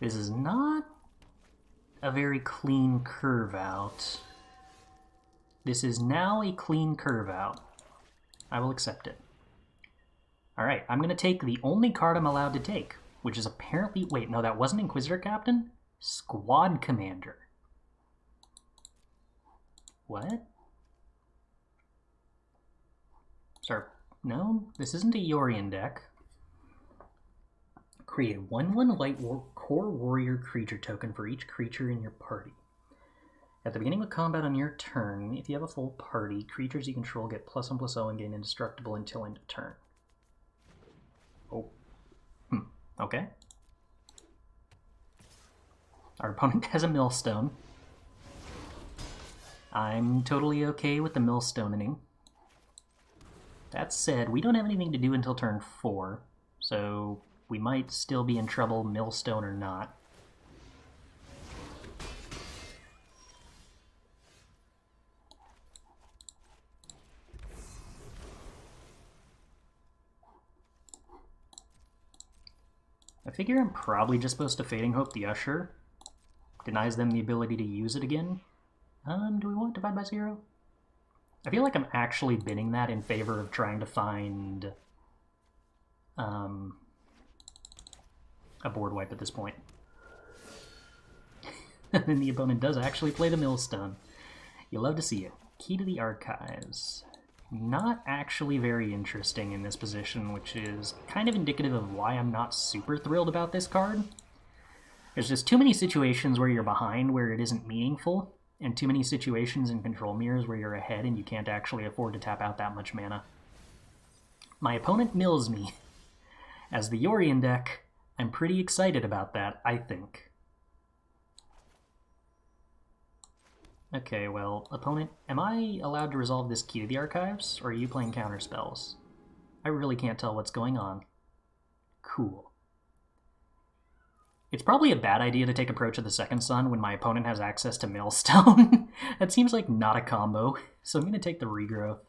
This is not a very clean curve out. This is now a clean curve out. I will accept it. Alright, I'm going to take the only card I'm allowed to take, which is apparently... Wait, no, that wasn't Inquisitor Captain? Squad Commander. What? Sorry, no, this isn't a Yorion deck. Create a 1/1 Light Core Warrior creature token for each creature in your party. At the beginning of combat on your turn, if you have a full party, creatures you control get +1/+0 and gain indestructible until end of turn. Oh. Okay. Our opponent has a Millstone. I'm totally okay with the Millstoning. That said, we don't have anything to do until turn 4, so we might still be in trouble, Millstone or not. I figure I'm probably just supposed to Fading Hope the Usher. Denies them the ability to use it again. Do we want Divide by 0? I feel like I'm actually bidding that in favor of trying to find a board wipe at this point. And then the opponent does actually play the Millstone. You love to see it. Key to the Archives. Not actually very interesting in this position, which is kind of indicative of why I'm not super thrilled about this card. There's just too many situations where you're behind where it isn't meaningful, and too many situations in control mirrors where you're ahead and you can't actually afford to tap out that much mana. My opponent mills me. As the Yorion deck, I'm pretty excited about that, I think. Okay, well, opponent, am I allowed to resolve this Key to the Archives, or are you playing counter spells? I really can't tell what's going on. Cool. It's probably a bad idea to take Approach of the Second Sun when my opponent has access to Millstone. That seems like not a combo, so I'm going to take the Regrowth.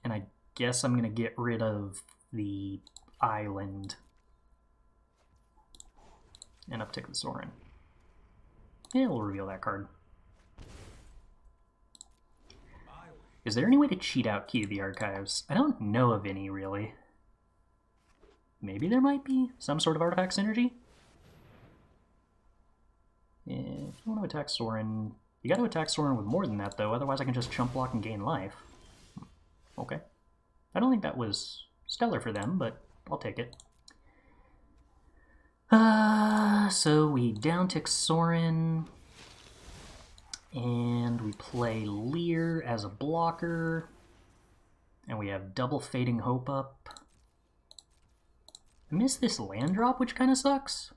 And I guess I'm going to get rid of the Island. And uptick the Sorin. Yeah, we'll reveal that card. Is there any way to cheat out Key to the Archives? I don't know of any, really. Maybe there might be some sort of artifact synergy? If you want to attack Sorin, you got to attack Sorin with more than that, though. Otherwise I can just chump block and gain life. Okay. I don't think that was stellar for them, but I'll take it. So we downtick Sorin, and we play Lier as a blocker, and we have double Fading Hope up. I missed this land drop, which kind of sucks.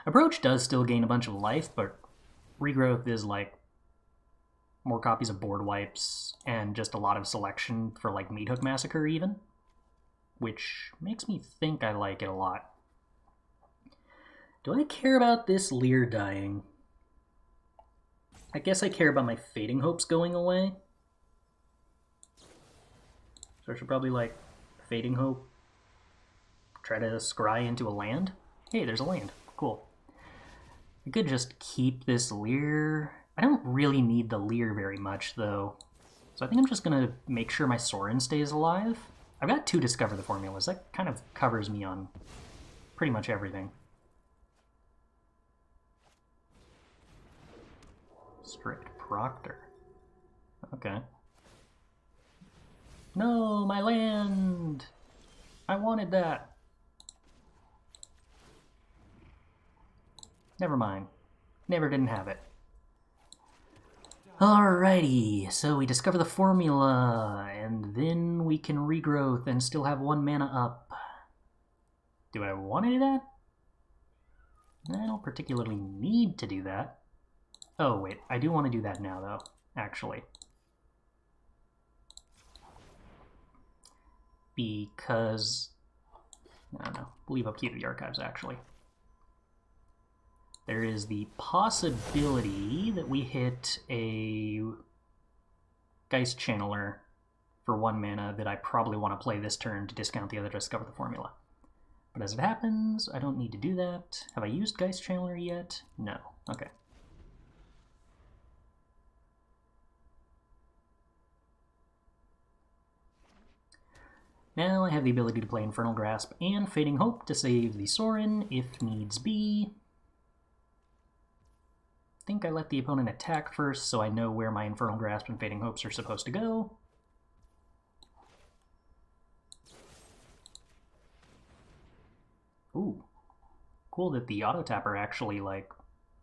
Approach does still gain a bunch of life, but Regrowth is like more copies of board wipes and just a lot of selection for like Meathook Massacre even, which makes me think I like it a lot. Do I care about this Lier dying? I guess I care about my Fading Hopes going away. So I should probably like Fading Hope, try to scry into a land. Hey, there's a land. Cool. I could just keep this Lier. I don't really need the Lier very much, though. So I think I'm just going to make sure my Sorin stays alive. I've got 2 Discover the Formulas. That kind of covers me on pretty much everything. Strict Proctor. Okay. No, my land! I wanted that. Never mind. Never didn't have it. Alrighty, so we discover the formula, and then we can regrowth and still have 1 mana up. Do I want to do that? I don't particularly need to do that. Oh wait, I do want to do that now though, actually. Because, I don't know, leave up Key to the Archives actually. There is the possibility that we hit a Geistchanneler for 1 mana that I probably want to play this turn to discount the other Discover the Formula. But as it happens, I don't need to do that. Have I used Geistchanneler yet? No. Okay. Now I have the ability to play Infernal Grasp and Fading Hope to save the Sorin if needs be. I think I let the opponent attack first so I know where my Infernal Grasp and Fading Hopes are supposed to go. Ooh, cool that the auto-tapper actually, like,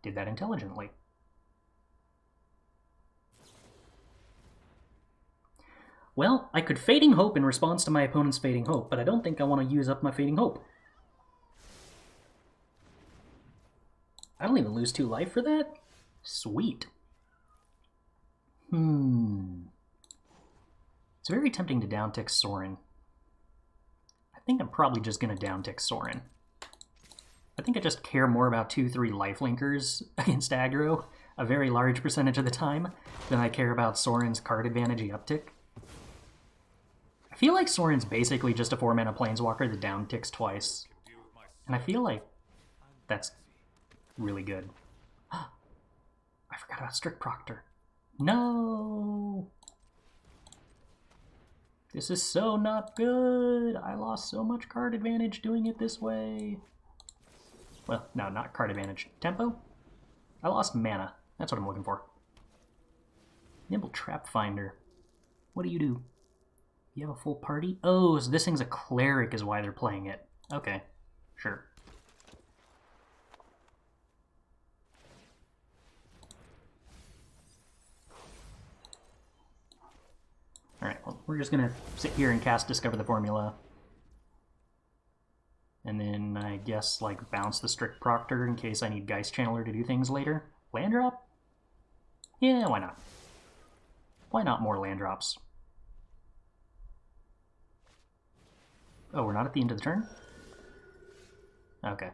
did that intelligently. Well, I could Fading Hope in response to my opponent's Fading Hope, but I don't think I want to use up my Fading Hope. I don't even lose 2 life for that? Sweet. It's very tempting to downtick Sorin. I think I'm probably just going to downtick Sorin. I think I just care more about 2-3 lifelinkers against aggro a very large percentage of the time than I care about Sorin's card advantage uptick. I feel like Sorin's basically just a 4-mana planeswalker that downticks twice. And I feel like that's really good. I forgot about Strict Proctor. No! This is so not good! I lost so much card advantage doing it this way. Well, no, not card advantage. Tempo? I lost mana. That's what I'm looking for. Nimble Trap Finder. What do? You have a full party? Oh, so this thing's a cleric is why they're playing it. Okay, sure. Alright, well, we're just gonna sit here and cast Discover the Formula. And then I guess, like, bounce the Strict Proctor in case I need Geistchanneler to do things later. Land drop? Yeah, why not? Why not more land drops? Oh, we're not at the end of the turn? Okay.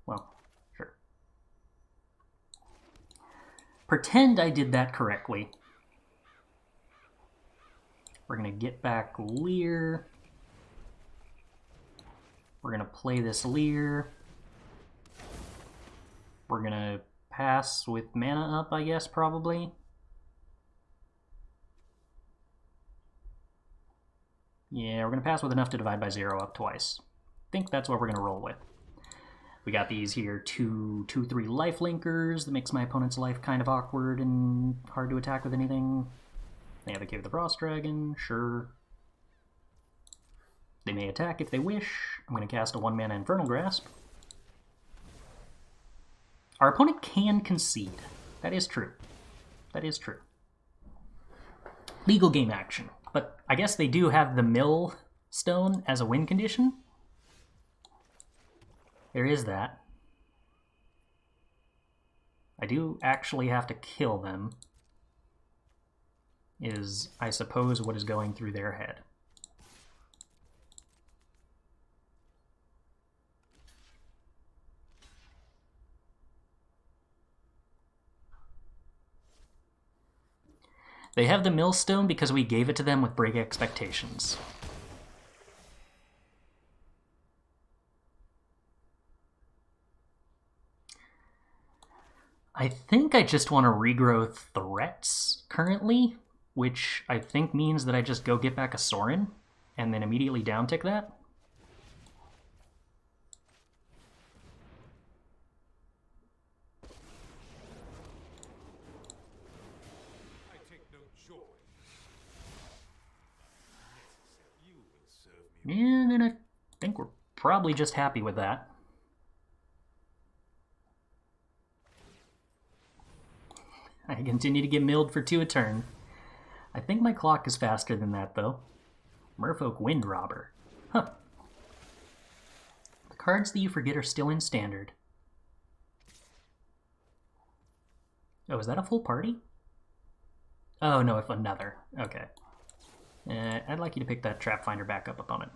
Well, sure. Pretend I did that correctly. We're gonna get back Lier. We're gonna play this Lier. We're gonna pass with mana up, I guess, probably. Yeah, we're gonna pass with enough to divide by 0 up twice. I think that's what we're gonna roll with. We got these here 2/3 life linkers that makes my opponent's life kind of awkward and hard to attack with anything. They have the Cave of the Frost Dragon, sure. They may attack if they wish. I'm going to cast a 1-mana Infernal Grasp. Our opponent can concede. That is true. That is true. Legal game action. But I guess they do have the Mill Stone as a win condition. There is that. I do actually have to kill them, is, I suppose, what is going through their head. They have the Millstone because we gave it to them with Break Expectations. I think I just want to regrow threats currently, which I think means that I just go get back a Sorin and then immediately downtick that. And then I think we're probably just happy with that. I continue to get milled for 2 a turn. I think my clock is faster than that, though. Merfolk Wind Robber. Huh. The cards that you forget are still in Standard. Oh, is that a full party? Oh, no, if another. Okay. I'd like you to pick that Trap Finder back up, opponent.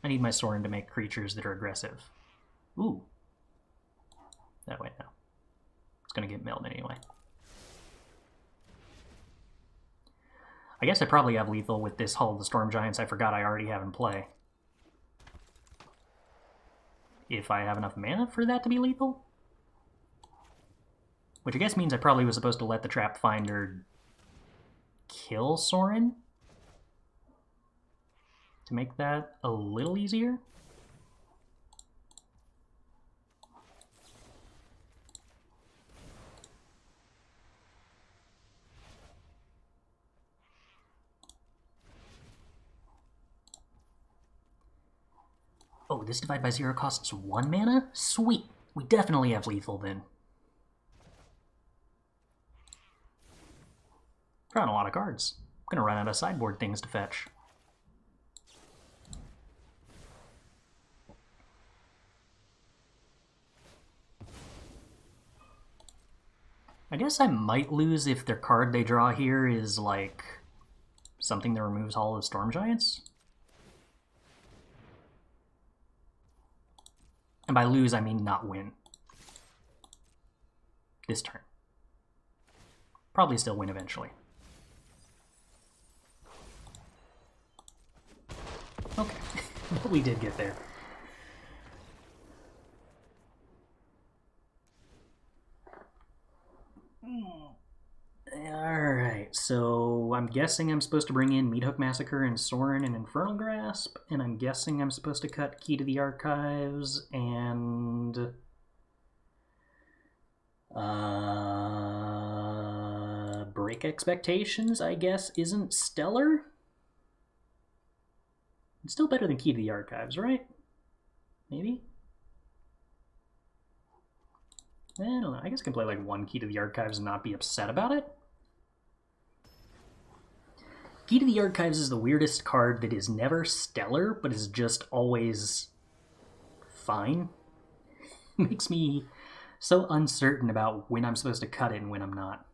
I need my Sorin to make creatures that are aggressive. Ooh. That way, no. It's gonna get milled anyway. I guess I probably have lethal with this Hull of the Storm Giants I forgot I already have in play. If I have enough mana for that to be lethal? Which I guess means I probably was supposed to let the Trap Finder kill Sorin to make that a little easier. Oh, this Divide by Zero costs 1 mana? Sweet! We definitely have lethal then. Drawing a lot of cards. I'm gonna run out of sideboard things to fetch. I guess I might lose if their card they draw here is like something that removes all of the Storm Giants. And by lose, I mean not win. This turn. Probably still win eventually. Okay, but we did get there. Alright, so I'm guessing I'm supposed to bring in Meathook Massacre and Sorin and Infernal Grasp, and I'm guessing I'm supposed to cut Key to the Archives and... Break Expectations, I guess, isn't stellar? It's still better than Key to the Archives, right? Maybe? I don't know. I guess I can play like one Key to the Archives and not be upset about it. Key to the Archives is the weirdest card that is never stellar, but is just always fine. Makes me so uncertain about when I'm supposed to cut it and when I'm not.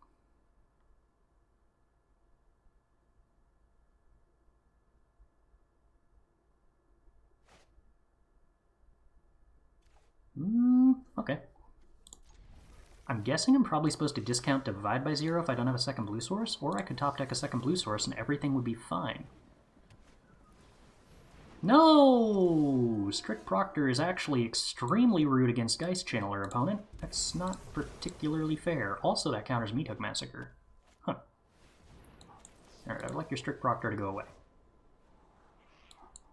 Okay. I'm guessing I'm probably supposed to discount Divide by Zero if I don't have a second blue source, or I could top deck a second blue source and everything would be fine. No! Strict Proctor is actually extremely rude against Geistchanneler, opponent. That's not particularly fair. Also, that counters Meathook Massacre. Huh. Alright, I'd like your Strict Proctor to go away.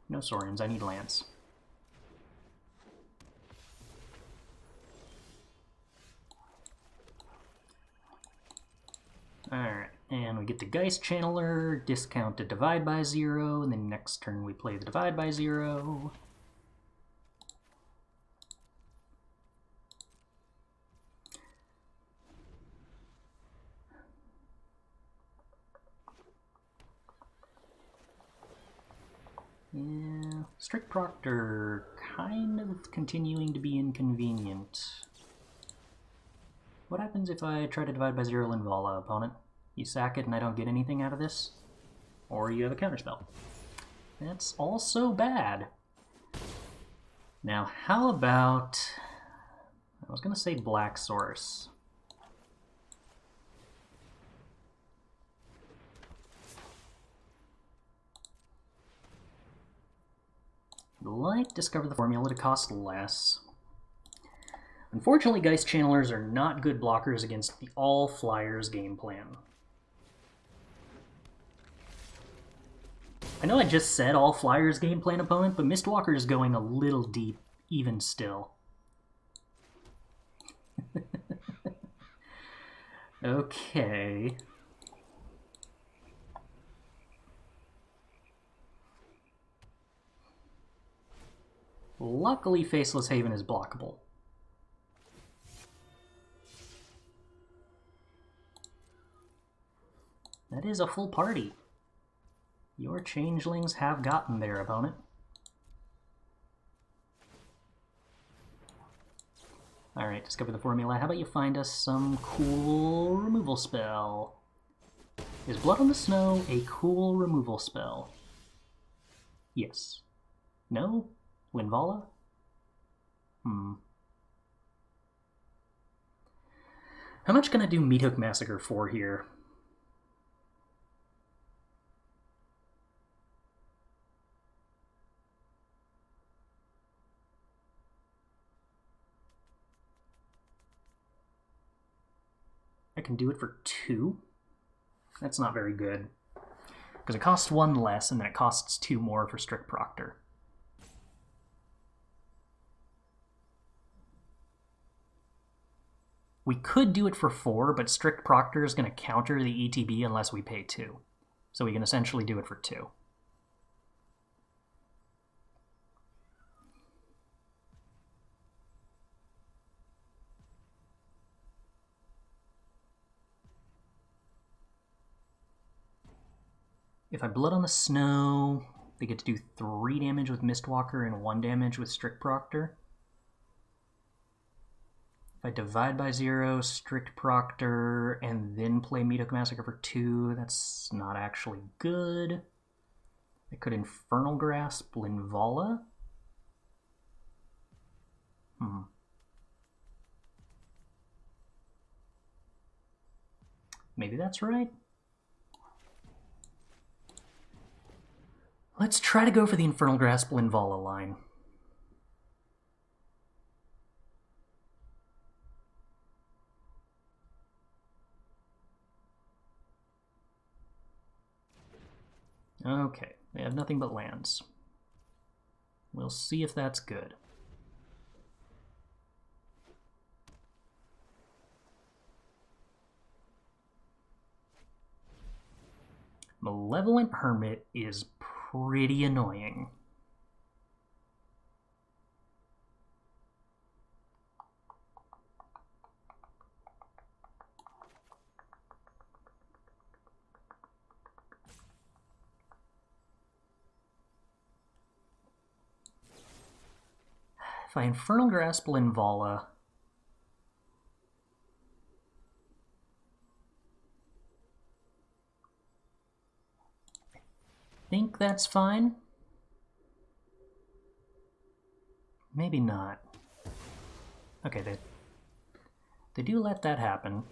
No Sorins, I need lands. Alright, and we get the Geistchanneler, discount to Divide by Zero, and then next turn we play the Divide by Zero. Yeah, Strict Proctor kind of continuing to be inconvenient. What happens if I try to Divide by Zero Linvala, opponent? You sack it and I don't get anything out of this? Or you have a counterspell. That's also bad. Now, how about... I was going to say Black Source. Like Discover the Formula to cost less. Unfortunately, Geistchannelers are not good blockers against the All Flyers game plan. I know I just said All Flyers game plan, opponent, but Mistwalker is going a little deep even still. Okay. Luckily, Faceless Haven is blockable. That is a full party. Your changelings have gotten there, opponent. Alright, discover the formula. How about you find us some cool removal spell? Is Blood on the Snow a cool removal spell? Yes. No? Linvala? How much can I do Meathook Massacre for here? I can do it for 2. That's not very good. Because it costs 1 less, and then it costs 2 more for Strict Proctor. We could do it for 4, but Strict Proctor is going to counter the ETB unless we pay 2. So we can essentially do it for 2. If I Blood on the Snow, they get to do 3 damage with Mistwalker and 1 damage with Strict Proctor. If I divide by 0, Strict Proctor, and then play Meathook Massacre for 2, that's not actually good. I could Infernal Grasp Linvala. Maybe that's right. Let's try to go for the Infernal Grasp Linvala line. Okay, they have nothing but lands. We'll see if that's good. Malevolent Hermit is pretty annoying. If I Infernal Grasp Linvala, I think that's fine. Maybe not. Okay, they do let that happen.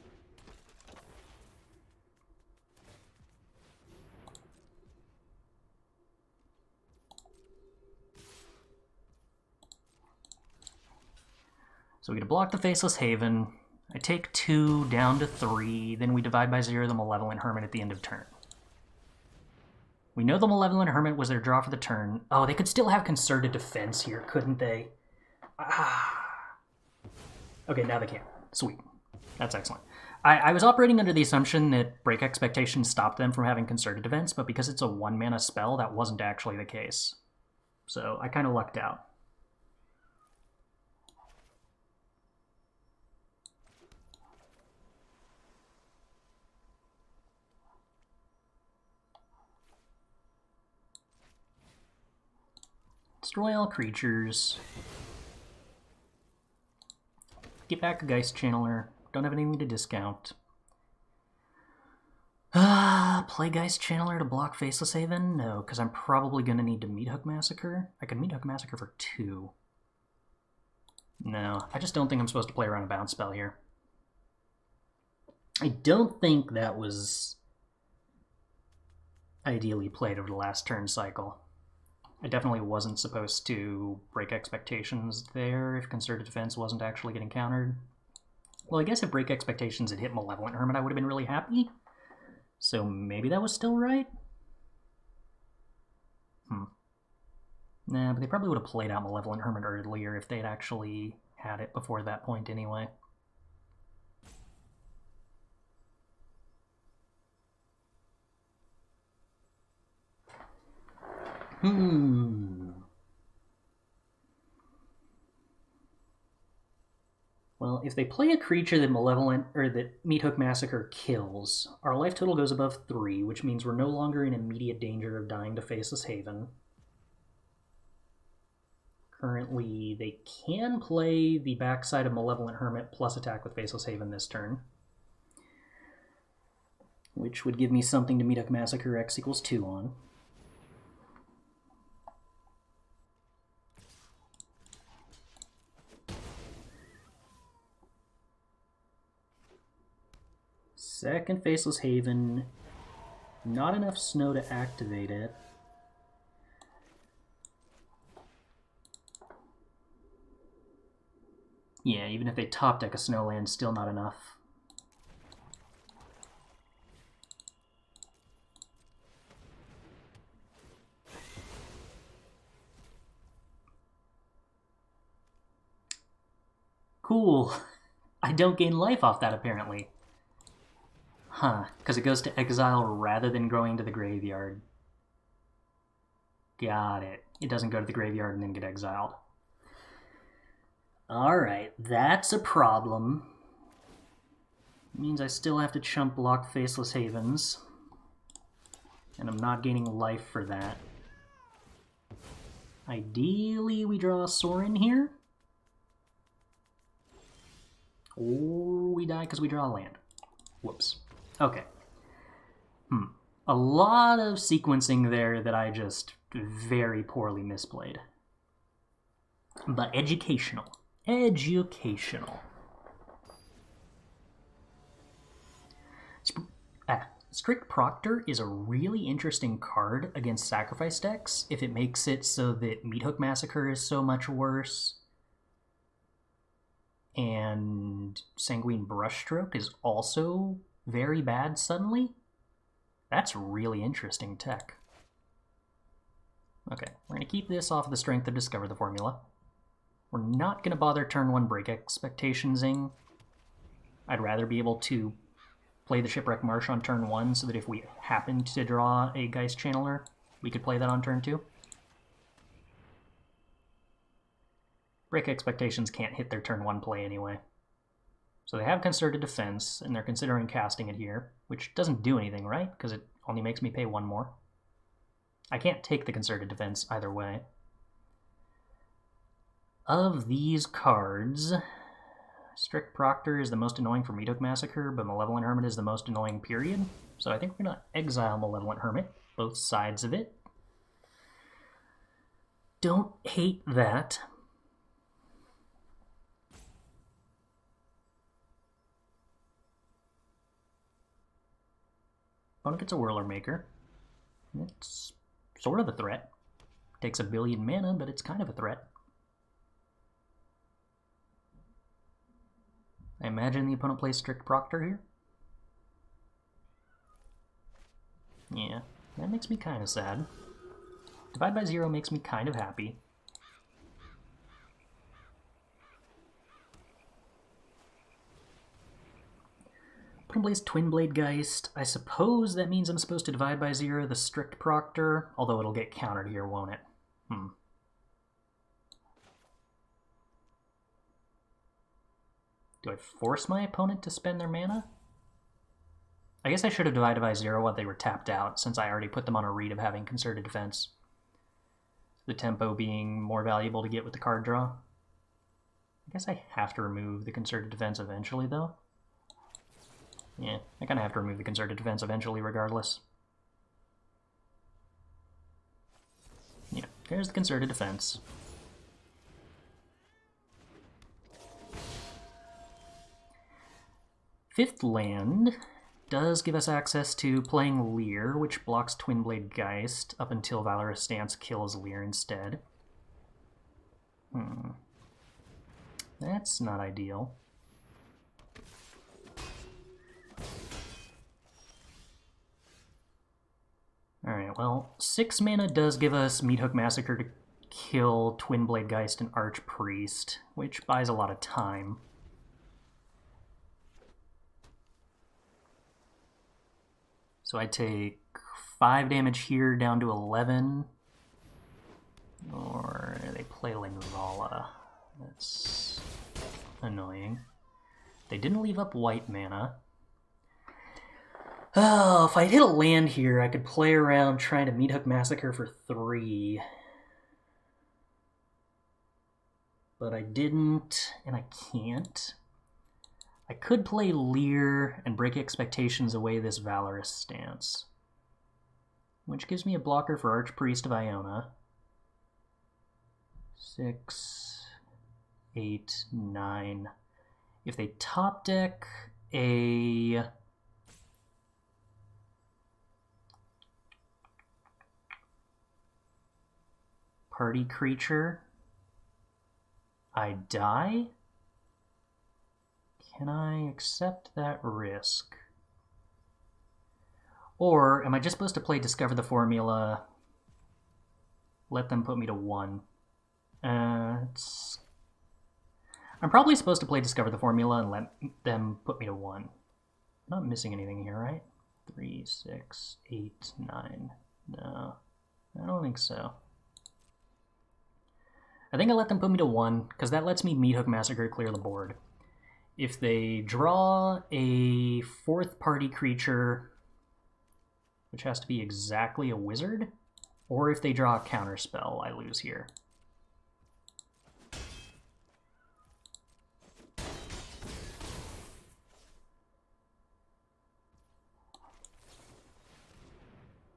So we get to block the Faceless Haven. I take 2 down to 3, then we divide by 0 the Malevolent Hermit at the end of turn. We know the Malevolent Hermit was their draw for the turn. Oh, they could still have Concerted Defense here, couldn't they? Okay, now they can. Sweet. That's excellent. I was operating under the assumption that Break Expectations stopped them from having Concerted Defense, but because it's a 1-mana spell, that wasn't actually the case. So I kind of lucked out. Destroy all creatures. Get back a Geistchanneler. Don't have anything to discount. Play Geistchanneler to block Faceless Haven? No, because I'm probably going to need to Meathook Massacre. I can Meathook Massacre for 2. No, I just don't think I'm supposed to play around a bounce spell here. I don't think that was ideally played over the last turn cycle. I definitely wasn't supposed to break expectations there if Concerted Defense wasn't actually getting countered. Well, I guess if Break Expectations had hit Malevolent Hermit, I would have been really happy. So maybe that was still right? Nah, but they probably would have played out Malevolent Hermit earlier if they'd actually had it before that point anyway. Well, if they play a creature that that Meathook Massacre kills, our life total goes above 3, which means we're no longer in immediate danger of dying to Faceless Haven. Currently, they can play the backside of Malevolent Hermit plus attack with Faceless Haven this turn, which would give me something to Meathook Massacre X equals 2 on. Second Faceless Haven, not enough snow to activate it. Yeah, even if they top deck a Snowland, still not enough. Cool. I don't gain life off that, apparently. Huh, because it goes to exile rather than going to the graveyard. Got it. It doesn't go to the graveyard and then get exiled. Alright, that's a problem. It means I still have to chump block Faceless Havens. And I'm not gaining life for that. Ideally, we draw a Sorin here. Or we die because we draw a land. Whoops. Okay. A lot of sequencing there that I just very poorly misplayed. But educational. Educational. Strict Proctor is a really interesting card against sacrifice decks if it makes it so that Meathook Massacre is so much worse. And Sanguine Brushstroke is also very bad suddenly. That's really interesting tech. Okay, we're going to keep this off of the strength of Discover the Formula. We're not going to bother turn 1 Break Expectations-ing. I'd rather be able to play the Shipwreck Marsh on turn 1 so that if we happen to draw a Geistchanneler, we could play that on turn 2. Break Expectations can't hit their turn 1 play anyway. So they have Concerted Defense, and they're considering casting it here, which doesn't do anything, right? Because it only makes me pay 1 more. I can't take the Concerted Defense either way. Of these cards, Strict Proctor is the most annoying for Meathook Massacre, but Malevolent Hermit is the most annoying, period. So I think we're going to exile Malevolent Hermit, both sides of it. Don't hate that. Opponent gets a Whirler Maker. It's sort of a threat. Takes a billion mana, but it's kind of a threat. I imagine the opponent plays Strict Proctor here. Yeah, that makes me kind of sad. Divide by 0 makes me kind of happy. Opponent plays Twin Blade Geist. I suppose that means I'm supposed to divide by 0 the Strict Proctor, although it'll get countered here, won't it? Do I force my opponent to spend their mana? I guess I should have divided by 0 while they were tapped out, since I already put them on a read of having Concerted Defense. The tempo being more valuable to get with the card draw. I guess I have to remove the Concerted Defense eventually, though. Yeah, I kind of have to remove the Concerted Defense eventually, regardless. Yeah, there's the Concerted Defense. Fifth land does give us access to playing Lier, which blocks Twin Blade Geist up until Valorous Stance kills Lier instead. That's not ideal. Alright, well, 6 mana does give us Meathook Massacre to kill Twin Blade Geist and Archpriest, which buys a lot of time. So I take 5 damage here down to 11. Or they play Lingvala. That's annoying. They didn't leave up white mana. Oh, if I hit a land here, I could play around trying to Meathook Massacre for 3. But I didn't, and I can't. I could play Lier and Break Expectations away this Valorous Stance, which gives me a blocker for Archpriest of Iona. 6, 8, 9. If they top deck a party creature, I die? Can I accept that risk? Or am I just supposed to play Discover the Formula, let them put me to 1? I'm I'm probably supposed to play Discover the Formula and let them put me to 1. I'm not missing anything here, right? 3, 6, 8, 9. No, I don't think so. I think I let them put me to 1, because that lets me Meathook Massacre clear the board. If they draw a 4th party creature, which has to be exactly a wizard, or if they draw a counterspell, I lose here.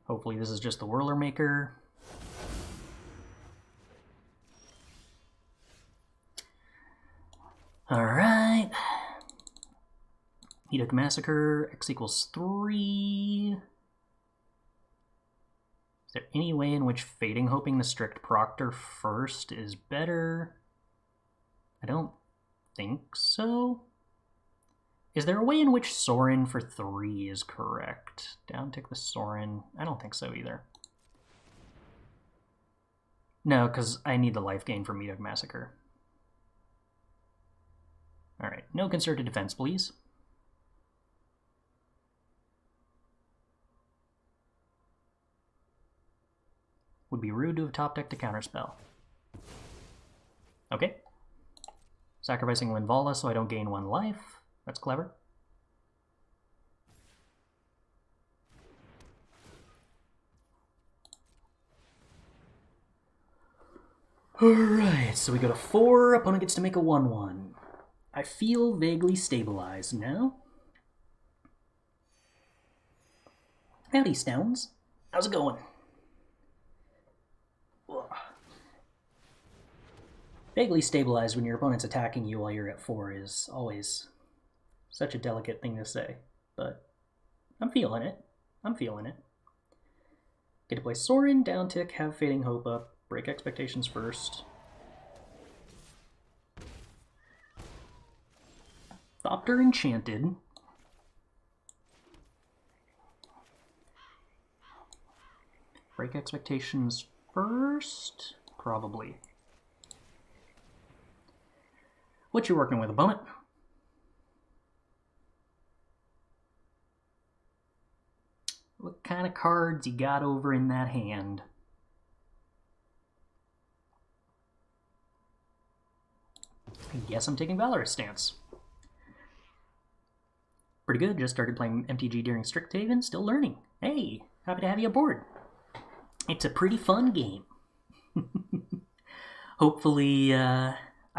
Hopefully this is just the Whirler Maker. Alright. Meathook Massacre, X equals 3. Is there any way in which Fading Hoping the Strict Proctor first is better? I don't think so. Is there a way in which Sorin for 3 is correct? Downtick the Sorin. I don't think so either. No, because I need the life gain for Meathook Massacre. Alright, no concerted defense, please. Would be rude to have top decked a counterspell. Okay. Sacrificing Linvala so I don't gain 1 life. That's clever. Alright, so we go to 4. Opponent gets to make a 1/1. I feel vaguely stabilized now. Howdy, Stones. How's it going? Ugh. Vaguely stabilized when your opponent's attacking you while you're at 4 is always such a delicate thing to say, but I'm feeling it. I'm feeling it. Get to play Sorin, downtick, have Fading Hope up, break expectations first. Thopter Enchanted. Break expectations first? Probably. What you working with, opponent? What kind of cards you got over in that hand? I guess I'm taking Valorous Stance. Pretty good, just started playing MTG during Strixhaven, still learning. Hey, happy to have you aboard. It's a pretty fun game. Hopefully, I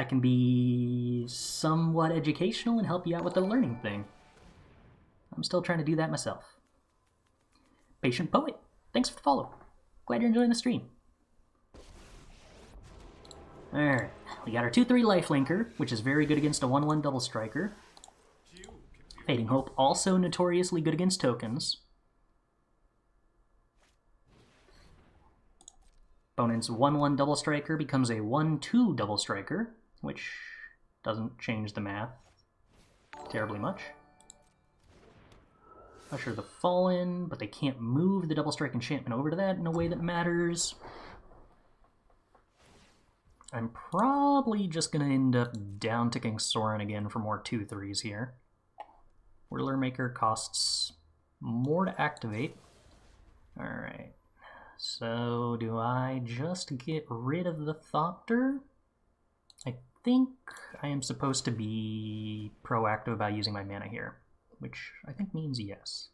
can be somewhat educational and help you out with the learning thing. I'm still trying to do that myself. Patient Poet, thanks for the follow. Glad you're enjoying the stream. Alright, we got our 2/3 lifelinker, which is very good against a 1/1 double striker. Fading Hope, also notoriously good against tokens. Opponent's 1/1 double striker becomes a 1/2 double striker, which doesn't change the math terribly much. Usher the Fallen, but they can't move the double strike enchantment over to that in a way that matters. I'm probably just going to end up down-ticking Sorin again for more 2/3s here. Whirler Maker costs more to activate. Alright, so do I just get rid of the Thopter? I think I am supposed to be proactive about using my mana here, which I think means yes.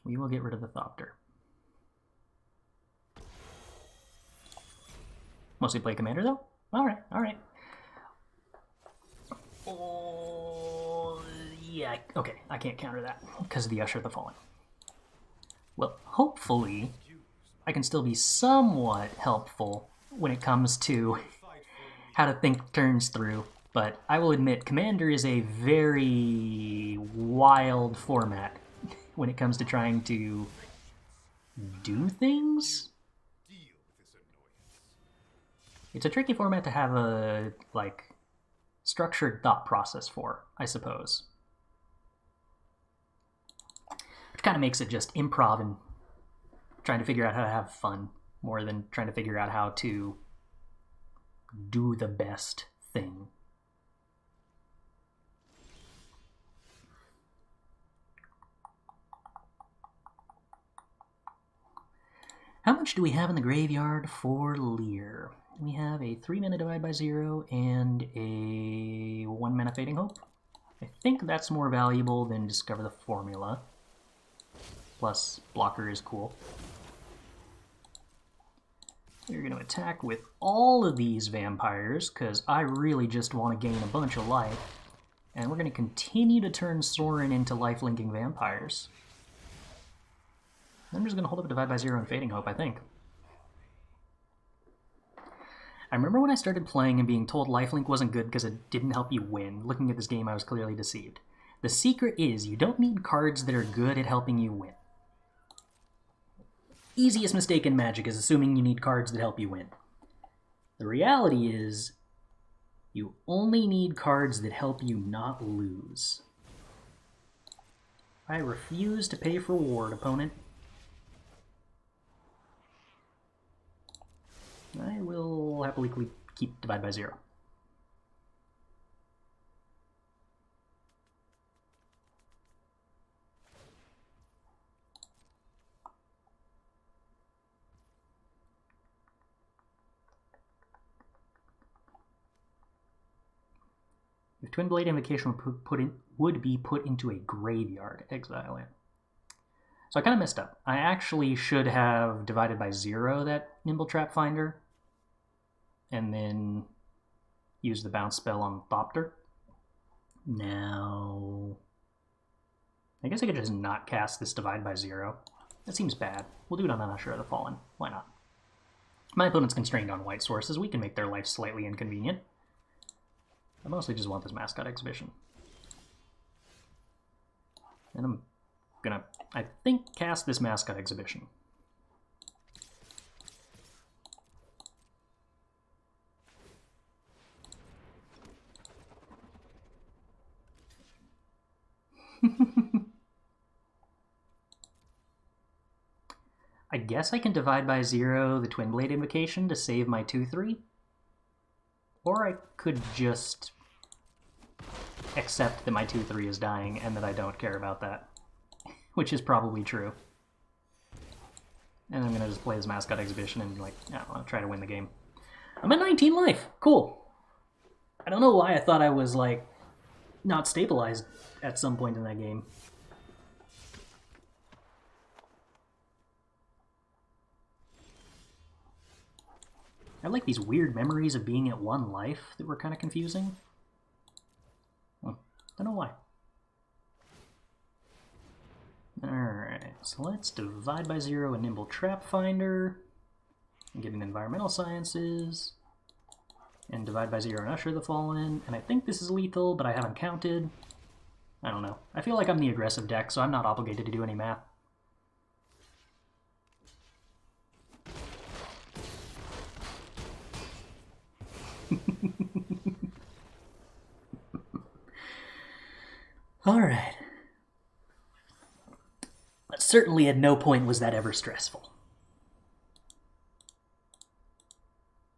We will get rid of the Thopter. Mostly play Commander, though? Alright, alright. Oh, yeah, okay, I can't counter that because of the Usher the Fallen. Well, hopefully, I can still be somewhat helpful when it comes to how to think turns through, but I will admit, Commander is a very wild format when it comes to trying to do things. It's a tricky format to have a, like, structured thought process for, I suppose. Which kind of makes it just improv and trying to figure out how to have fun more than trying to figure out how to do the best thing. How much do we have in the graveyard for Lier? We have a 3-mana Divide by Zero and a 1-mana Fading Hope. I think that's more valuable than Discover the Formula. Plus, blocker is cool. We're going to attack with all of these vampires, because I really just want to gain a bunch of life. And we're going to continue to turn Sorin into life-linking vampires. I'm just going to hold up a Divide by Zero and Fading Hope, I think. I remember when I started playing and being told lifelink wasn't good because it didn't help you win. Looking at this game, I was clearly deceived. The secret is you don't need cards that are good at helping you win. Easiest mistake in Magic is assuming you need cards that help you win. The reality is you only need cards that help you not lose. I refuse to pay for ward, opponent. I will happily keep Divide by Zero. If Twin Blade Invocation would be put into a graveyard, exile it. So I kind of messed up. I actually should have divided by 0 that Nimble Trap Finder, and then use the bounce spell on Thopter. Now, I guess I could just not cast this Divide by 0. That seems bad. We'll do it on the Usher of the Fallen. Why not? My opponent's constrained on white sources. We can make their life slightly inconvenient. I mostly just want this Mascot Exhibition. And I'm gonna, I think, cast this Mascot Exhibition. I guess I can Divide by 0 the Twin Blade Invocation to save my 2/3. Or I could just accept that my 2/3 is dying and that I don't care about that. Which is probably true. And I'm gonna just play this Mascot Exhibition and, like, I don't know, try to win the game. I'm at 19 life! Cool! I don't know why I thought I was, like, not stabilized at some point in that game. I have, like, these weird memories of being at 1 life that were kind of confusing. Well, don't know why. Alright, so let's Divide by 0 a Nimble Trap Finder, and get an Environmental Sciences, and Divide by 0 and Usher the Fallen, and I think this is lethal, but I haven't counted. I don't know. I feel like I'm the aggressive deck, so I'm not obligated to do any math. Alright. But certainly at no point was that ever stressful.